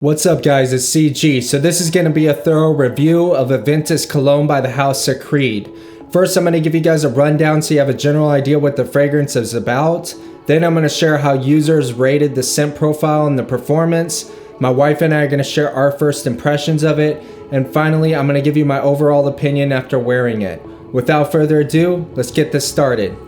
What's up guys, it's CG. So this is going to be a thorough review of Aventus Cologne by the house of Creed. First I'm going to give you guys a rundown so you have a general idea what the fragrance is about. Then I'm going to share how users rated the scent profile and the performance. My wife and I are going to share our first impressions of it. And finally I'm going to give you my overall opinion after wearing it. Without further ado, let's get this started.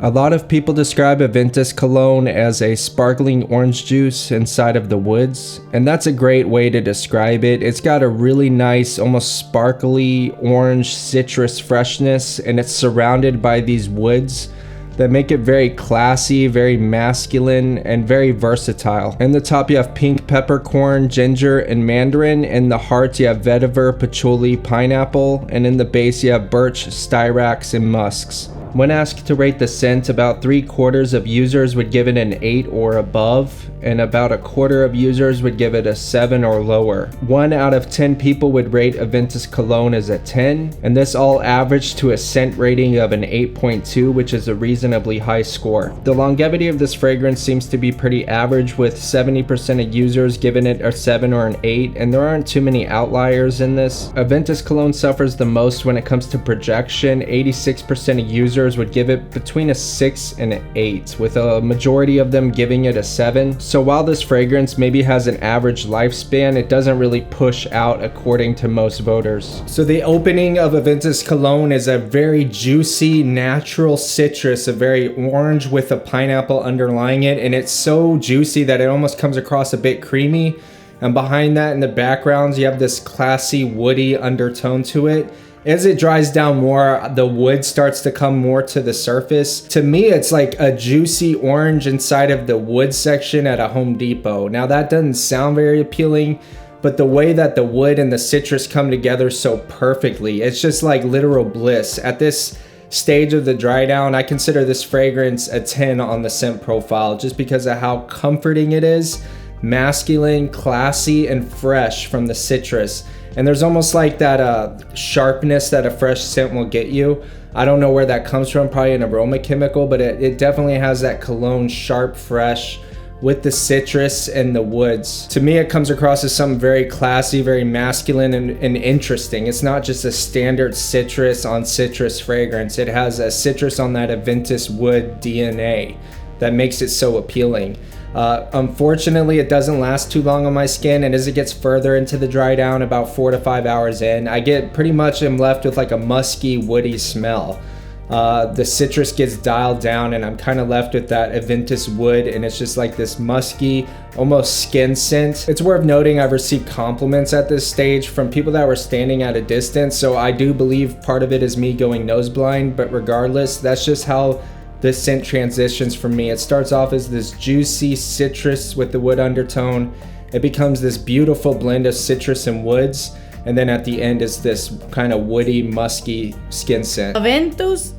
A lot of people describe Aventus Cologne as a sparkling orange juice inside of the woods, and that's a great way to describe it. It's got a really nice, almost sparkly orange citrus freshness, and it's surrounded by these woods that make it very classy, very masculine, and very versatile. In the top you have pink peppercorn, ginger, and mandarin. In the heart you have vetiver, patchouli, pineapple, and in the base you have birch, styrax, and musks. When asked to rate the scent, about 3/4 of users would give it an 8 or above, and about 1/4 of users would give it a 7 or lower. 1 out of 10 people would rate Aventus Cologne as a 10, and this all averaged to a scent rating of an 8.2, which is a reasonably high score. The longevity of this fragrance seems to be pretty average, with 70% of users giving it a 7 or an 8, and there aren't too many outliers in this. Aventus Cologne suffers the most when it comes to projection. 86% of users would give it between a 6 and an 8, with a majority of them giving it a 7. So while this fragrance maybe has an average lifespan, it doesn't really push out according to most voters. So the opening of Aventus Cologne is a very juicy, natural citrus, a very orange with a pineapple underlying it, and it's so juicy that it almost comes across a bit creamy. And behind that, in the background, you have this classy, woody undertone to it. As it dries down more, the wood starts to come more to the surface. To me, it's like a juicy orange inside of the wood section at a Home Depot. Now that doesn't sound very appealing, but the way that the wood and the citrus come together so perfectly, it's just like literal bliss. At this stage of the dry down, I consider this fragrance a 10 on the scent profile just because of how comforting it is, masculine, classy, and fresh from the citrus. And there's almost like that sharpness that a fresh scent will get you. I don't know where that comes from, probably an aroma chemical, but it definitely has that cologne sharp, fresh with the citrus and the woods. To me, it comes across as something very classy, very masculine, and interesting. It's not just a standard citrus on citrus fragrance. It has a citrus on that Aventus wood DNA that makes it so appealing. Unfortunately, it doesn't last too long on my skin, and as it gets further into the dry down, about 4 to 5 hours in, I get pretty much am left with like a musky, woody smell. The citrus gets dialed down, and I'm kind of left with that Aventus wood, and it's just like this musky, almost skin scent. It's worth noting I've received compliments at this stage from people that were standing at a distance, so I do believe part of it is me going nose blind, but regardless, that's just how the scent transitions for me. It starts off as this juicy citrus with the wood undertone. It becomes this beautiful blend of citrus and woods, and then at the end is this kind of woody, musky skin scent. Aventus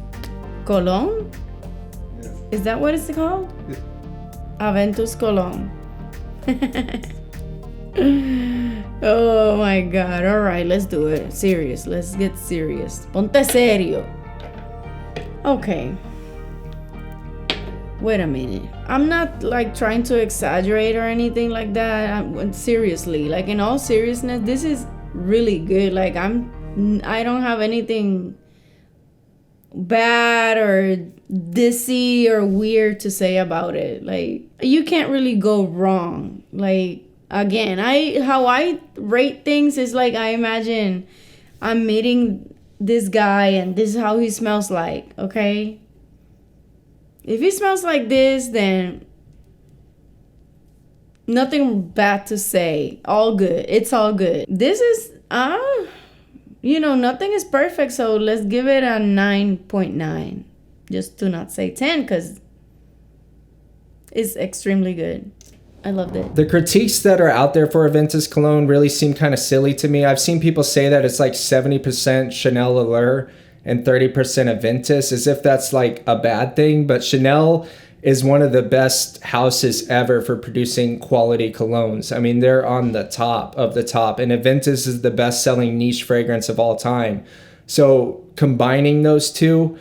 Cologne? Yeah. Is that what it's called? Yeah. Aventus Cologne. Oh my god. All right, let's do it. Serious. Let's get serious. Ponte serio. Okay. Wait a minute. I'm not like trying to exaggerate or anything like that. Seriously, like in all seriousness, this is really good. Like I don't have anything bad or dizzy or weird to say about it. Like you can't really go wrong. Like again, how I rate things is like I imagine I'm meeting this guy and this is how he smells like, okay? If he smells like this, then nothing bad to say. All good. It's all good. This is, nothing is perfect. So let's give it a 9.9. Just to not say 10 because it's extremely good. I loved it. The critiques that are out there for Aventus Cologne really seem kind of silly to me. I've seen people say that it's like 70% Chanel Allure and 30% Aventus, as if that's like a bad thing. But Chanel is one of the best houses ever for producing quality colognes. I mean, they're on the top of the top, and Aventus is the best selling niche fragrance of all time. So combining those two,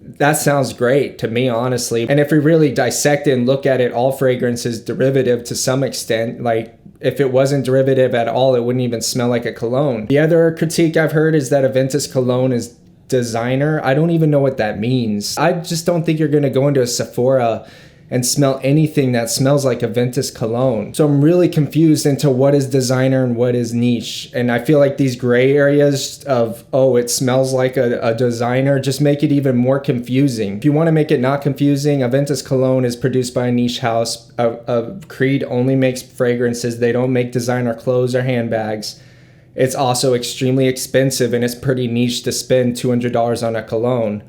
that sounds great to me, honestly. And if we really dissect it and look at it, all fragrance is derivative to some extent. Like, if it wasn't derivative at all, it wouldn't even smell like a cologne. The other critique I've heard is that Aventus Cologne is designer. I don't even know what that means. I just don't think you're going to go into a Sephora and smell anything that smells like Aventus Cologne. So I'm really confused into what is designer and what is niche. And I feel like these gray areas of, oh, it smells like a designer, just make it even more confusing. If you want to make it not confusing, Aventus Cologne is produced by a niche house. Creed only makes fragrances. They don't make designer clothes or handbags. It's also extremely expensive, and it's pretty niche to spend $200 on a cologne.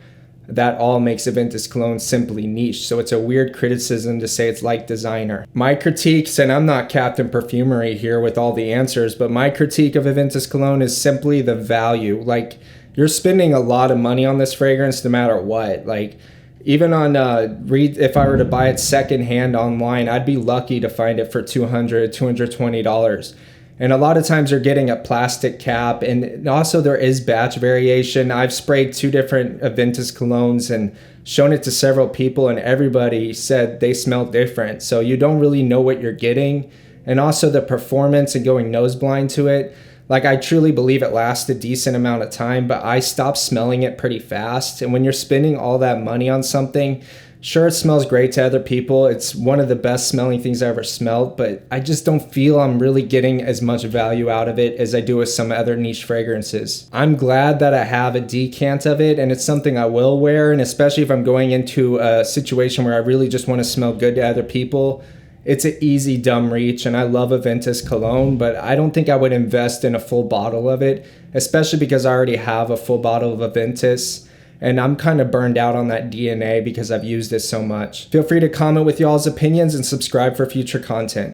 That all makes Aventus Cologne simply niche. So it's a weird criticism to say it's like designer. My critiques, and I'm not Captain Perfumery here with all the answers, but my critique of Aventus Cologne is simply the value. Like, you're spending a lot of money on this fragrance no matter what. Like, even on if I were to buy it secondhand online, I'd be lucky to find it for $200, $220. And a lot of times you're getting a plastic cap, and also there is batch variation. I've sprayed 2 different Aventus colognes and shown it to several people, and everybody said they smell different. So you don't really know what you're getting. And also the performance and going nose blind to it. Like, I truly believe it lasts a decent amount of time, but I stopped smelling it pretty fast. And when you're spending all that money on something, sure, it smells great to other people. It's one of the best smelling things I ever smelled, but I just don't feel I'm really getting as much value out of it as I do with some other niche fragrances. I'm glad that I have a decant of it, and it's something I will wear, and especially if I'm going into a situation where I really just want to smell good to other people. It's an easy, dumb reach, and I love Aventus Cologne, but I don't think I would invest in a full bottle of it, especially because I already have a full bottle of Aventus. And I'm kind of burned out on that DNA because I've used it so much. Feel free to comment with y'all's opinions and subscribe for future content.